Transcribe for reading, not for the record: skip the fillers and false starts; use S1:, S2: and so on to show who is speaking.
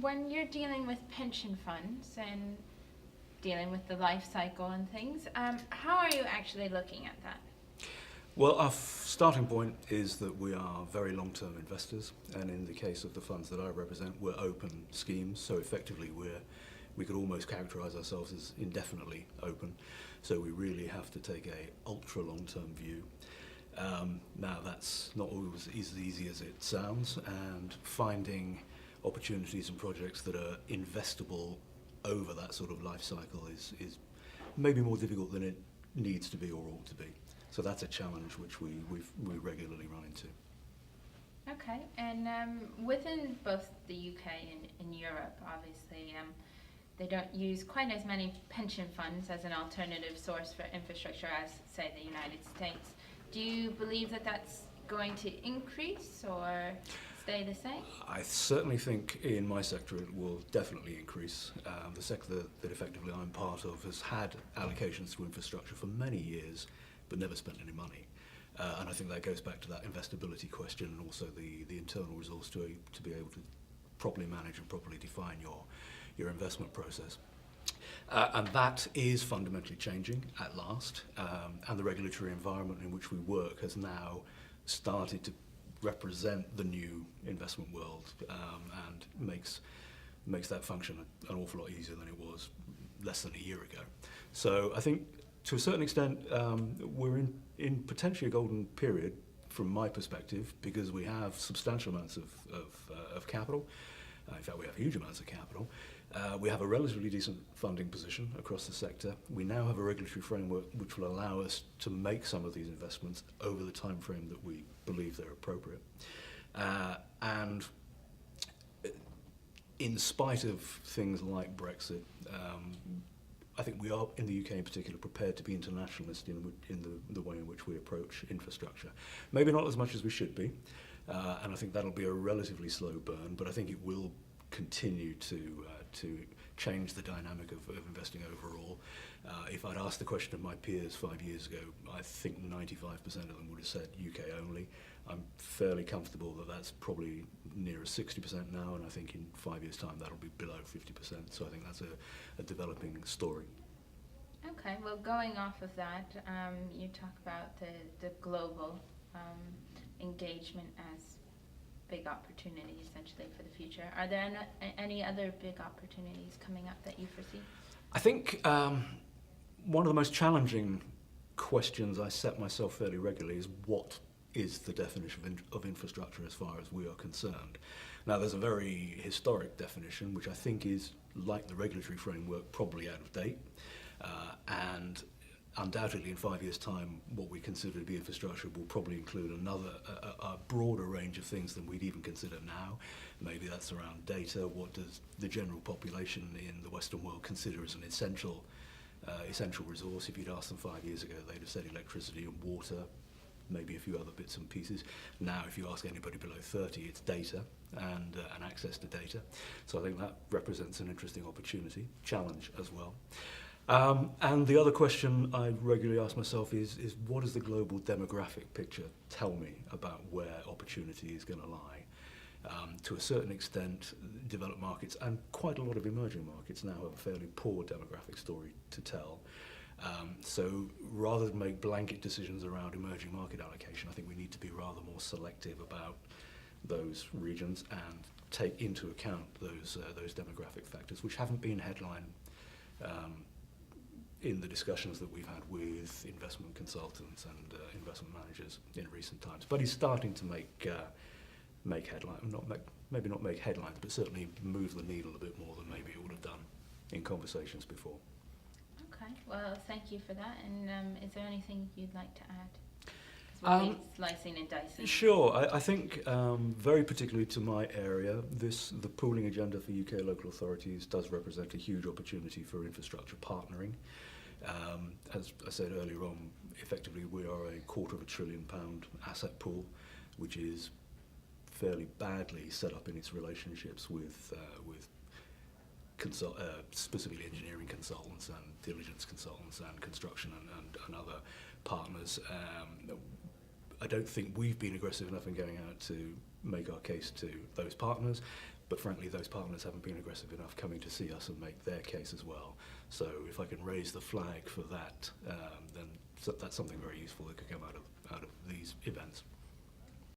S1: when you're dealing with pension funds and dealing with the life cycle and things, how are you actually looking at that?
S2: Well, our starting point is that we are very long-term investors, and in the case of the funds that I represent, we're open schemes, so effectively we could almost characterise ourselves as indefinitely open, so we really have to take a ultra long-term view. Now that's not always as easy as it sounds, and finding opportunities and projects that are investable over that sort of life cycle is maybe more difficult than it needs to be or ought to be. So that's a challenge which we regularly run into.
S1: Okay, and within both the UK and Europe, obviously, they don't use quite as many pension funds as an alternative source for infrastructure as, say, the United States. Do you believe that that's going to increase or stay the same?
S2: I certainly think in my sector it will definitely increase. The sector that effectively I'm part of has had allocations to infrastructure for many years, but never spent any money. And I think that goes back to that investability question and also the internal resource to be able to properly manage and properly define your investment process. And that is fundamentally changing at last, and the regulatory environment in which we work has now started to represent the new investment world, and makes that function an awful lot easier than it was less than a year ago. So I think to a certain extent we're in potentially a golden period from my perspective, because we have substantial amounts of capital. In fact, we have huge amounts of capital. We have a relatively decent funding position across the sector. We now have a regulatory framework which will allow us to make some of these investments over the time frame that we believe they're appropriate. And in spite of things like Brexit, I think we are, in the UK in particular, prepared to be internationalist in the way in which we approach infrastructure. Maybe not as much as we should be, and I think that'll be a relatively slow burn, but I think it will continue to change the dynamic of investing overall. If I'd asked the question of my peers 5 years ago, I think 95% of them would have said UK only. I'm fairly comfortable that that's probably nearer 60% now, and I think in 5 years' time that'll be below 50%. So I think that's a developing story.
S1: Okay, well, going off of that, you talk about the global engagement as big opportunity essentially for the future. Are there any other big opportunities coming up that you foresee?
S2: I think one of the most challenging questions I set myself fairly regularly is what is the definition of infrastructure as far as we are concerned. Now, there's a very historic definition which I think is, like the regulatory framework, probably out of date, and undoubtedly in 5 years' time what we consider to be infrastructure will probably include a broader range of things than we'd even consider now. Maybe that's around data. What does the general population in the Western world consider as an essential resource? If you'd asked them 5 years ago, they'd have said electricity and water, maybe a few other bits and pieces. Now, if you ask anybody below 30, it's data and access to data. So I think that represents an interesting opportunity, challenge as well. And the other question I regularly ask myself is what does the global demographic picture tell me about where opportunity is going to lie? To a certain extent, developed markets and quite a lot of emerging markets now have a fairly poor demographic story to tell. So rather than make blanket decisions around emerging market allocation, I think we need to be rather more selective about those regions and take into account those demographic factors, which haven't been headline in the discussions that we've had with investment consultants and investment managers in recent times. But he's starting to make headlines, maybe not make headlines, but certainly move the needle a bit more than maybe it would have done in conversations before.
S1: Okay, well, thank you for that. And is there anything you'd like to add? Because we'll be slicing and dicing.
S2: Sure. I think very particularly to my area, the pooling agenda for UK local authorities does represent a huge opportunity for infrastructure partnering. As I said earlier on, effectively we are a £250 billion asset pool, which is fairly badly set up in its relationships with specifically engineering consultants and diligence consultants and construction and other partners. I don't think we've been aggressive enough in going out to make our case to those partners, but frankly those partners haven't been aggressive enough coming to see us and make their case as well. So if I can raise the flag for that, then that's something very useful that could come out of these events.